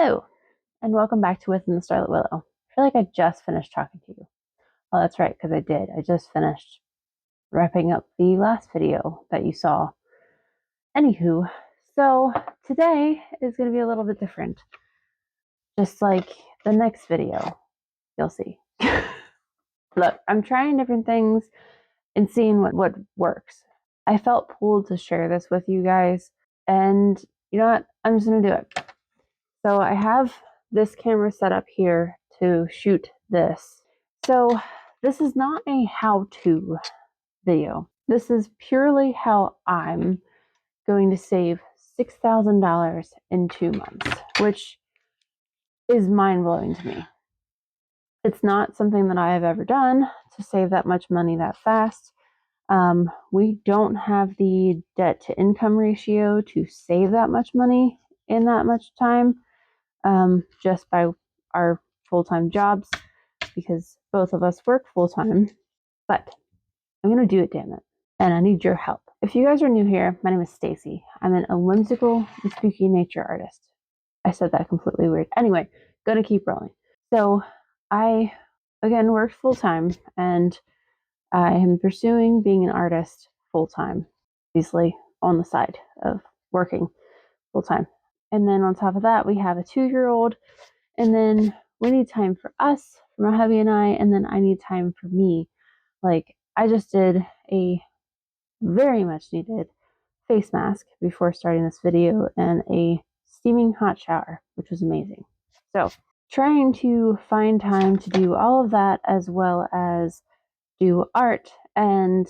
Hello, and welcome back to Within the Starlit Willow. I feel like I just finished talking to you. Well, that's right, because I did. I just finished wrapping up the last video that you saw. Anywho, so today is going to be a little bit different. Just like the next video, you'll see. Look, I'm trying different things and seeing what works. I felt pulled to share this with you guys, and you know what? I'm just going to do it. So I have this camera set up here to shoot this. So this is not a how-to video. This is purely how I'm going to save $6,000 in 2 months, which is mind-blowing to me. It's not something that I have ever done to save that much money that fast. We don't have the debt to income ratio to save that much money in that much time. Just by our full-time jobs, because both of us work full-time. But I'm going to do it, damn it. And I need your help. If you guys are new here, my name is Stacy. I'm a whimsical and spooky nature artist. I said that completely weird. Anyway, gonna keep rolling. So I, again, work full-time, and I am pursuing being an artist full-time, obviously on the side of working full-time. And then on top of that, we have a 2-year-old. And then we need time for us, for my hubby and I. And then I need time for me. Like, I just did a very much needed face mask before starting this video and a steaming hot shower, which was amazing. So, trying to find time to do all of that, as well as do art and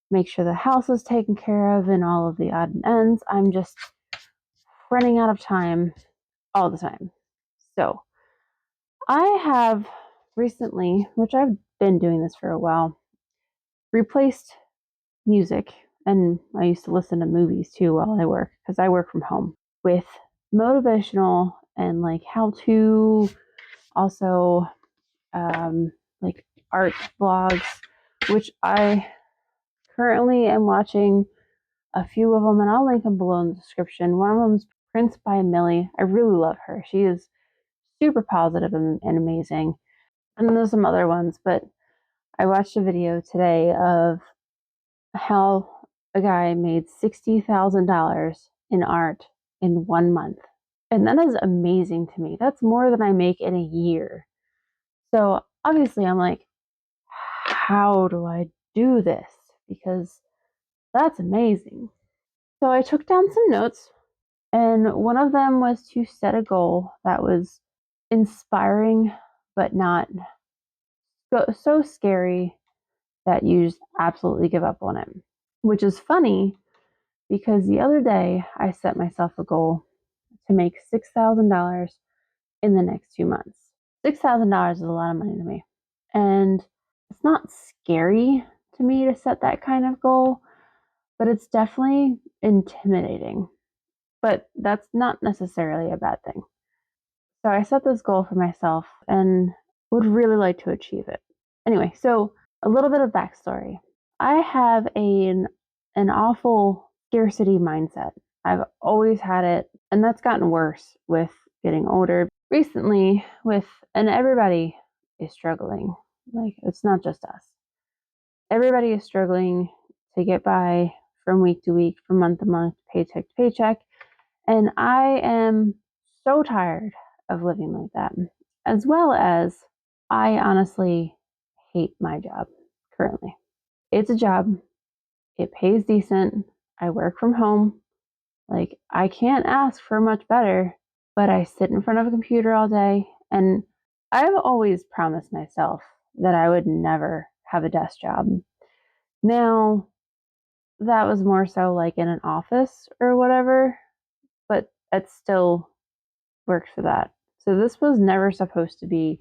make sure the house is taken care of and all of the odd ends. I'm just running out of time all the time. So I have recently, which I've been doing this for a while, replaced music, and I used to listen to movies too while I work, because I work from home, with motivational and like how to, also like art vlogs, which I currently am watching a few of them, and I'll link them below in the description. One of them is Prince by Millie. I really love her. She is super positive and amazing. And then there's some other ones, but I watched a video today of how a guy made $60,000 in art in 1 month. And that is amazing to me. That's more than I make in a year. So obviously I'm like, how do I do this? Because that's amazing. So I took down some notes, and one of them was to set a goal that was inspiring, but not so scary that you just absolutely give up on it. Which is funny, because the other day I set myself a goal to make $6,000 in the next 2 months. $6,000 is a lot of money to me. And it's not scary to me to set that kind of goal, but it's definitely intimidating. But that's not necessarily a bad thing. So I set this goal for myself and would really like to achieve it. Anyway, so a little bit of backstory. I have an awful scarcity mindset. I've always had it, and that's gotten worse with getting older. Recently, and everybody is struggling. Like, it's not just us. Everybody is struggling to get by from week to week, from month to month, paycheck to paycheck. And I am so tired of living like that. As well as, I honestly hate my job currently. It's a job. It pays decent. I work from home. Like, I can't ask for much better, but I sit in front of a computer all day. And I've always promised myself that I would never have a desk job. Now, that was more so like in an office or whatever, but it still worked for that. So this was never supposed to be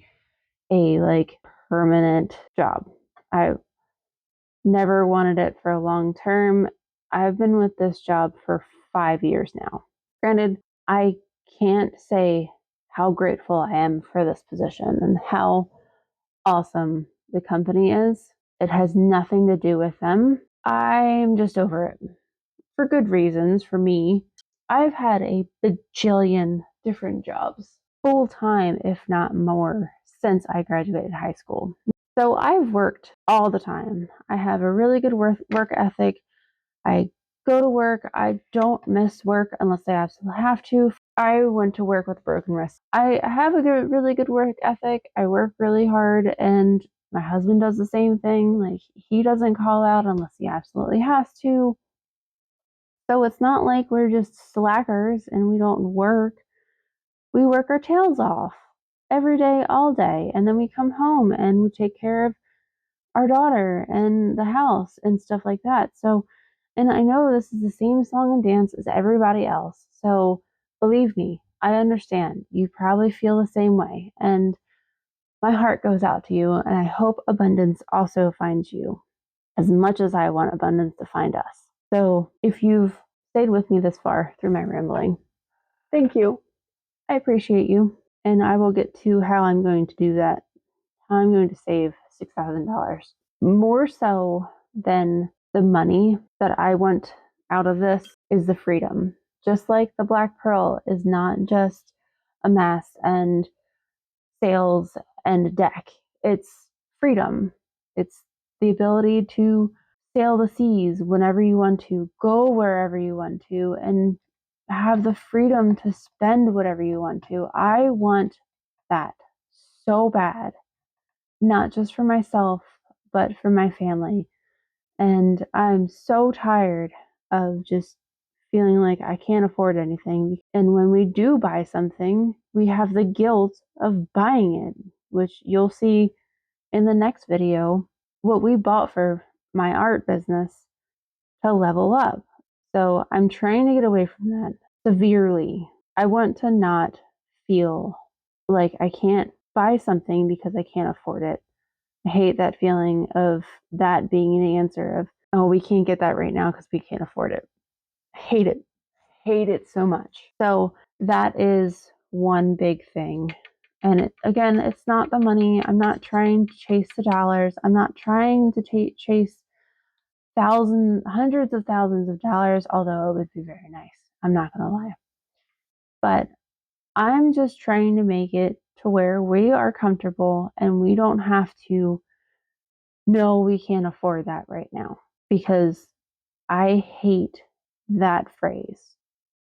a like permanent job. I never wanted it for a long term. I've been with this job for 5 years now. Granted, I can't say how grateful I am for this position and how awesome the company is. It has nothing to do with them. I'm just over it. For good reasons, for me. I've had a bajillion different jobs, full time, if not more, since I graduated high school. So I've worked all the time. I have a really good work ethic. I go to work. I don't miss work unless I absolutely have to. I went to work with a broken wrist. I have a really good work ethic. I work really hard, and my husband does the same thing. Like, he doesn't call out unless he absolutely has to. So it's not like we're just slackers and we don't work. We work our tails off every day, all day, and then we come home and we take care of our daughter and the house and stuff like that. So, and I know this is the same song and dance as everybody else. So believe me, I understand. You probably feel the same way. And my heart goes out to you. And I hope abundance also finds you as much as I want abundance to find us. So if you've stayed with me this far through my rambling, thank you. I appreciate you. And I will get to how I'm going to do that. How I'm going to save $6,000. More so than the money that I want out of this is the freedom. Just like the Black Pearl is not just a mass and sails and a deck. It's freedom. It's the ability to sail the seas whenever you want to, go wherever you want to, and have the freedom to spend whatever you want to. I want that so bad, not just for myself, but for my family. And I'm so tired of just feeling like I can't afford anything. And when we do buy something, we have the guilt of buying it, which you'll see in the next video, what we bought for my art business to level up. So I'm trying to get away from that severely. I want to not feel like I can't buy something because I can't afford it. I hate that feeling of that being the answer of, oh, we can't get that right now because we can't afford it. I hate it. Hate it so much. So that is one big thing. And again, it's not the money. I'm not trying to chase the dollars. I'm not trying to chase hundreds of thousands of dollars, although it would be very nice. I'm not going to lie. But I'm just trying to make it to where we are comfortable and we don't have to, no, we can't afford that right now, because I hate that phrase.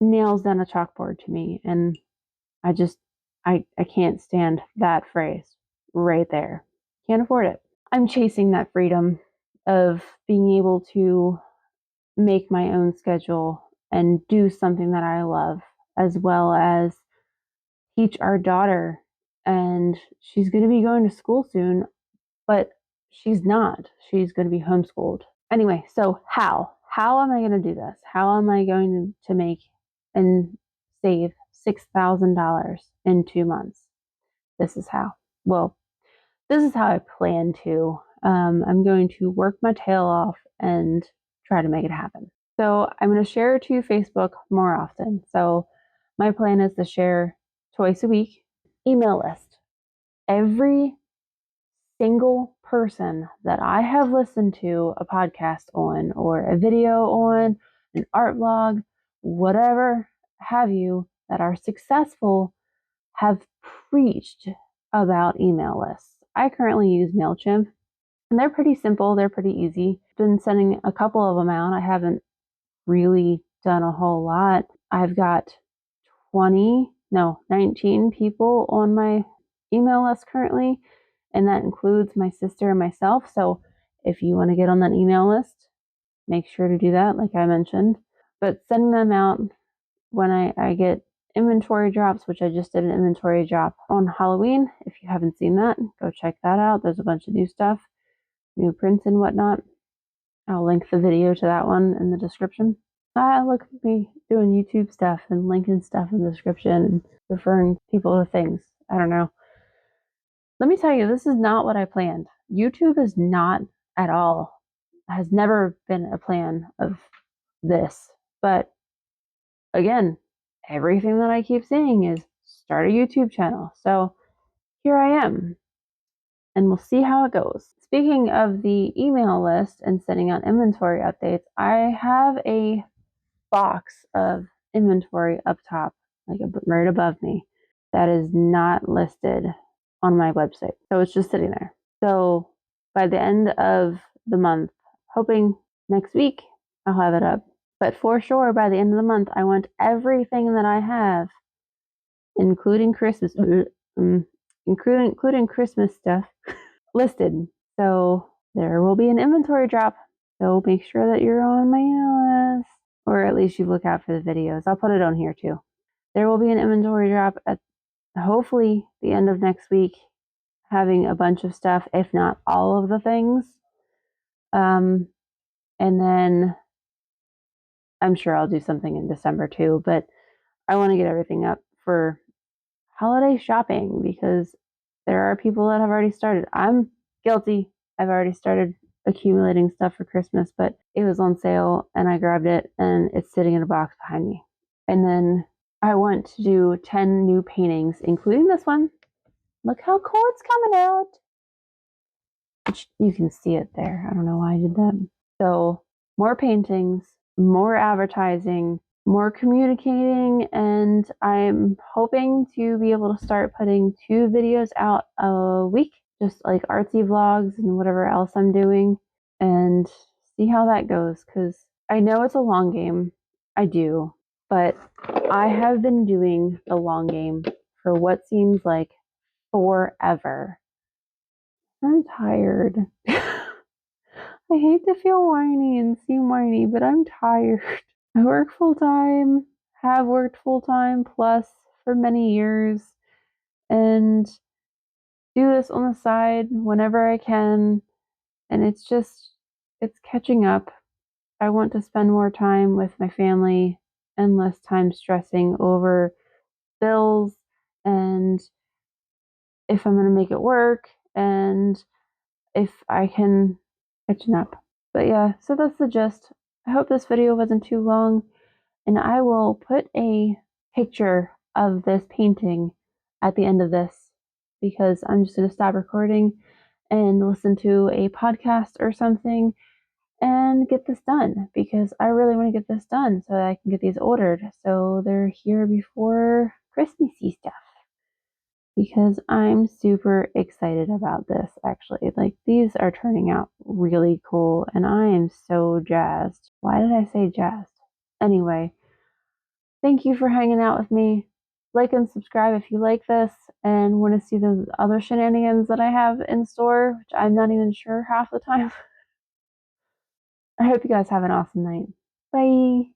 Nails down a chalkboard to me, and I can't stand that phrase right there. Can't afford it. I'm chasing that freedom of being able to make my own schedule and do something that I love, as well as teach our daughter. And she's going to be going to school soon, but she's not. She's going to be homeschooled. Anyway, so how am I going to do this? How am I going to make and save $6,000 in 2 months? This is how. Well, this is how I plan to. I'm going to work my tail off and try to make it happen. So I'm going to share to Facebook more often. So my plan is to share twice a week. Email list. Every single person that I have listened to a podcast on, or a video on, an art blog, whatever have you, that are successful, have preached about email lists. I currently use MailChimp, and they're pretty simple. They're pretty easy. Been sending a couple of them out. I haven't really done a whole lot. I've got 19 people on my email list currently, and that includes my sister and myself. So if you want to get on that email list, make sure to do that, like I mentioned. But sending them out when I get inventory drops, which I just did an inventory drop on Halloween. If you haven't seen that, go check that out. There's a bunch of new stuff, new prints and whatnot. I'll link the video to that one in the description. Look at me doing YouTube stuff and linking stuff in the description and referring people to things. I don't know. Let me tell you, this is not what I planned. YouTube is not at all, has never been a plan of this. But again, everything that I keep saying is start a YouTube channel. So here I am, and we'll see how it goes. Speaking of the email list and sending out inventory updates, I have a box of inventory up top like right above me, that is not listed on my website. So it's just sitting there. So by the end of the month, hoping next week I'll have it up. But for sure, by the end of the month, I want everything that I have, including Christmas, including Christmas stuff, listed. So there will be an inventory drop. So make sure that you're on my list, or at least you look out for the videos. I'll put it on here too. There will be an inventory drop at hopefully the end of next week, having a bunch of stuff, if not all of the things. And then I'm sure I'll do something in December too, but I want to get everything up for holiday shopping because there are people that have already started. I'm guilty. I've already started accumulating stuff for Christmas, but it was on sale and I grabbed it and it's sitting in a box behind me. And then I want to do 10 new paintings, including this one. Look how cool it's coming out. Which you can see it there. I don't know why I did that. So more paintings, more advertising, more communicating, and I'm hoping to be able to start putting 2 videos out a week, just like artsy vlogs and whatever else I'm doing, and see how that goes, because I know it's a long game. I do, but I have been doing the long game for what seems like forever. I'm tired. I hate to feel whiny and seem whiny, but I'm tired. I work full time, have worked full time plus for many years, and do this on the side whenever I can. And it's catching up. I want to spend more time with my family and less time stressing over bills and if I'm going to make it work and if I can catch up. But yeah, so that's the gist. I hope this video wasn't too long, and I will put a picture of this painting at the end of this because I'm just going to stop recording and listen to a podcast or something and get this done because I really want to get this done so that I can get these ordered so they're here before Christmassy stuff. Because I'm super excited about this actually. Like these are turning out really cool and I am so jazzed. Why did I say jazzed? Anyway, thank you for hanging out with me. Like and subscribe if you like this and want to see the other shenanigans that I have in store, which I'm not even sure half the time. I hope you guys have an awesome night. Bye.